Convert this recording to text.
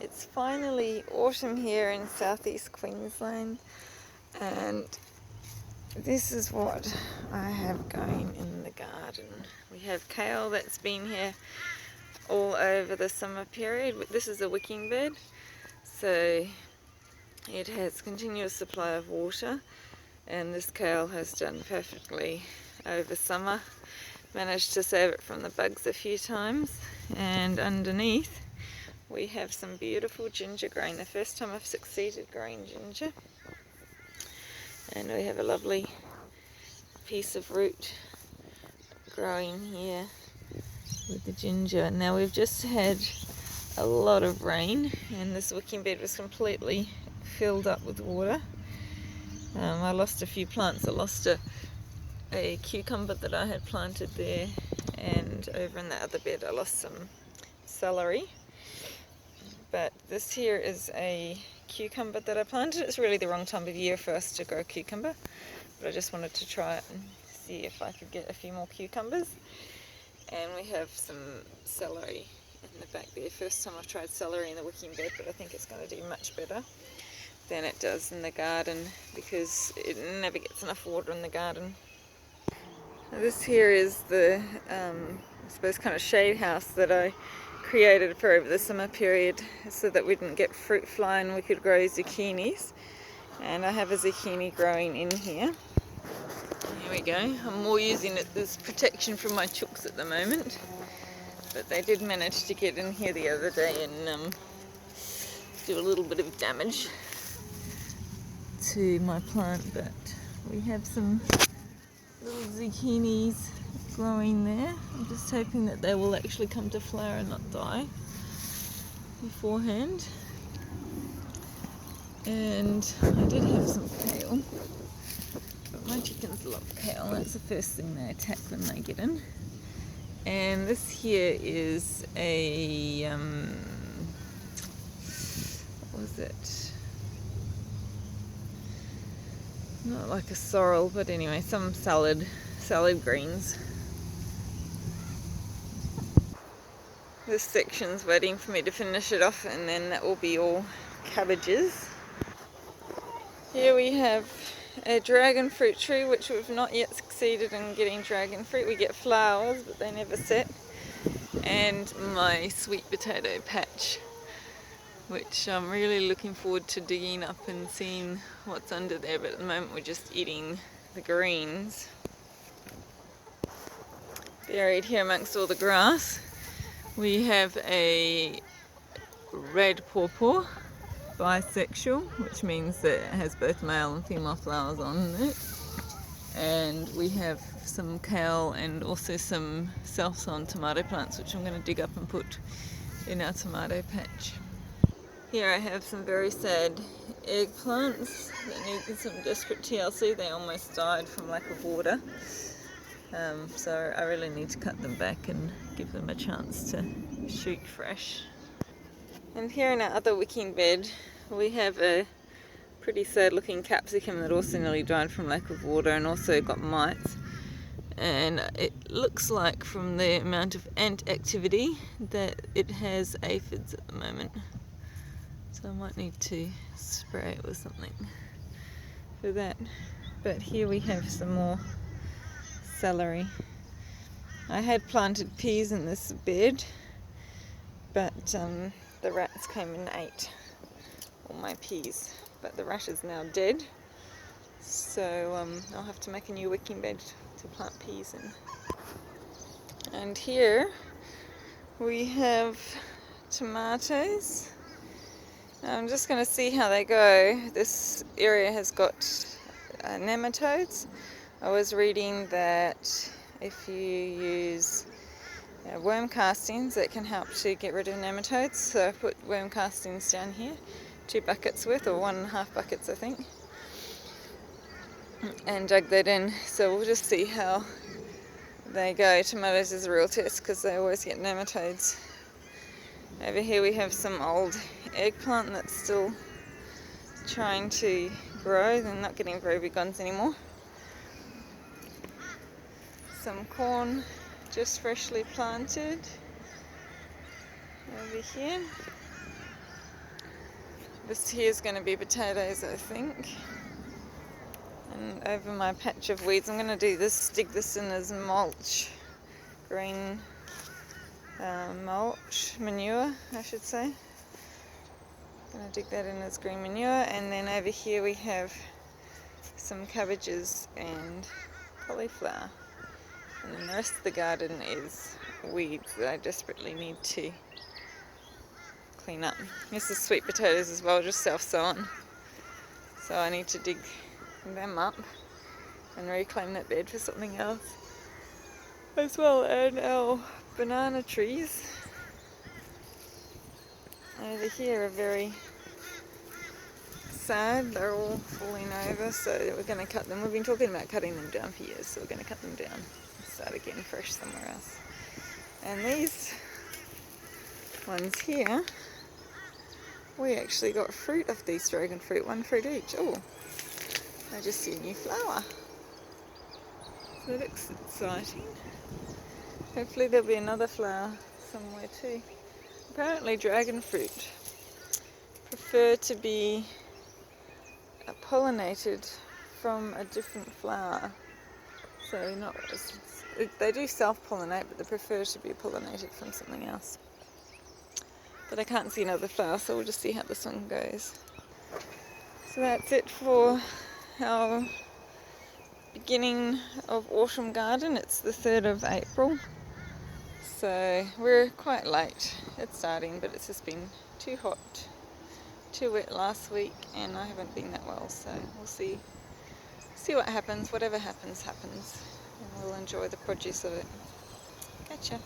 It's finally autumn here in southeast Queensland, and this is what I have going in the garden. We have kale that's been here all over the summer period. This is a wicking bed, so it has continuous supply of water, and this kale has done perfectly over summer. Managed to save it from the bugs a few times, and underneath we have some beautiful ginger growing. The first time I've succeeded growing ginger. And we have a lovely piece of root growing here with the ginger. Now we've just had a lot of rain and this wicking bed was completely filled up with water. I lost a few plants. I lost a cucumber that I had planted there, and over in the other bed I lost some celery. But this here is a cucumber that I planted. It's really the wrong time of year for us to grow cucumber, but I just wanted to try it and see if I could get a few more cucumbers. And we have some celery in the back there. First time I've tried celery in the wicking bed, but I think it's going to do much better than it does in the garden because it never gets enough water in the garden. Now this here is the I suppose kind of shade house that I created for over the summer period so that we didn't get fruit fly and we could grow zucchinis. And I have a zucchini growing in here. Here we go. I'm more using it as protection from my chooks at the moment, but they did manage to get in here the other day and do a little bit of damage to my plant. But we have some little zucchinis growing there. I'm just hoping that they will actually come to flower and not die beforehand. And I did have some kale, but my chickens love kale. That's the first thing they attack when they get in. And this here is a what was it? Not like a sorrel, but anyway, some salad greens. This section's waiting for me to finish it off, and then that will be all cabbages. Here we have a dragon fruit tree, which we've not yet succeeded in getting dragon fruit. We get flowers, but they never set. And my sweet potato patch, which I'm really looking forward to digging up and seeing what's under there, but at the moment we're just eating the greens. Buried here amongst all the grass, we have a red pawpaw, bisexual, which means that it has both male and female flowers on it. And we have some kale and also some self-sown tomato plants, which I'm going to dig up and put in our tomato patch. Here I have some very sad eggplants that need some desperate TLC. They almost died from lack of water. So I really need to cut them back and give them a chance to shoot fresh. And here in our other wicking bed we have a pretty sad looking capsicum that also nearly died from lack of water and also got mites. And it looks like from the amount of ant activity that it has aphids at the moment. So I might need to spray it with something for that. But here we have some more celery. I had planted peas in this bed, but the rats came and ate all my peas. But the rat is now dead, so I'll have to make a new wicking bed to plant peas in. And here we have tomatoes. I'm just going to see how they go. This area has got nematodes. I was reading that if you use worm castings, that can help to get rid of nematodes. So I put worm castings down here, 2 buckets worth, or 1.5 buckets I think, and dug that in. So we'll just see how they go. Tomatoes is a real test because they always get nematodes. Over here we have some old eggplant that's still trying to grow. They're not getting very big ones anymore. Some corn just freshly planted over here. This here is going to be potatoes, I think. And over my patch of weeds, I'm going to do this, stick this in as mulch, green mulch, manure I should say. Going to dig that in as green manure, and then over here we have some cabbages and cauliflower. And then the rest of the garden is weeds that I desperately need to clean up. This is sweet potatoes as well, just self-sown. So I need to dig them up and reclaim that bed for something else as well. And our banana trees over here are very sad. They're all falling over, so we're going to cut them. We've been talking about cutting them down for years, so we're going to cut them down and start again fresh somewhere else. And these ones here, we actually got fruit off these dragon fruit, 1 fruit each. Oh, I just see a new flower. So that looks exciting. Hopefully there'll be another flower somewhere too. Apparently dragon fruit prefer to be pollinated from a different flower. So they do self-pollinate, but they prefer to be pollinated from something else. But I can't see another flower, so we'll just see how this one goes. So that's it for our beginning of autumn garden. It's the 3rd of April. So we're quite late at starting, but it's just been too hot, too wet last week, and I haven't been that well, so we'll see what happens. Whatever happens, happens, and we'll enjoy the produce of it. Catch ya.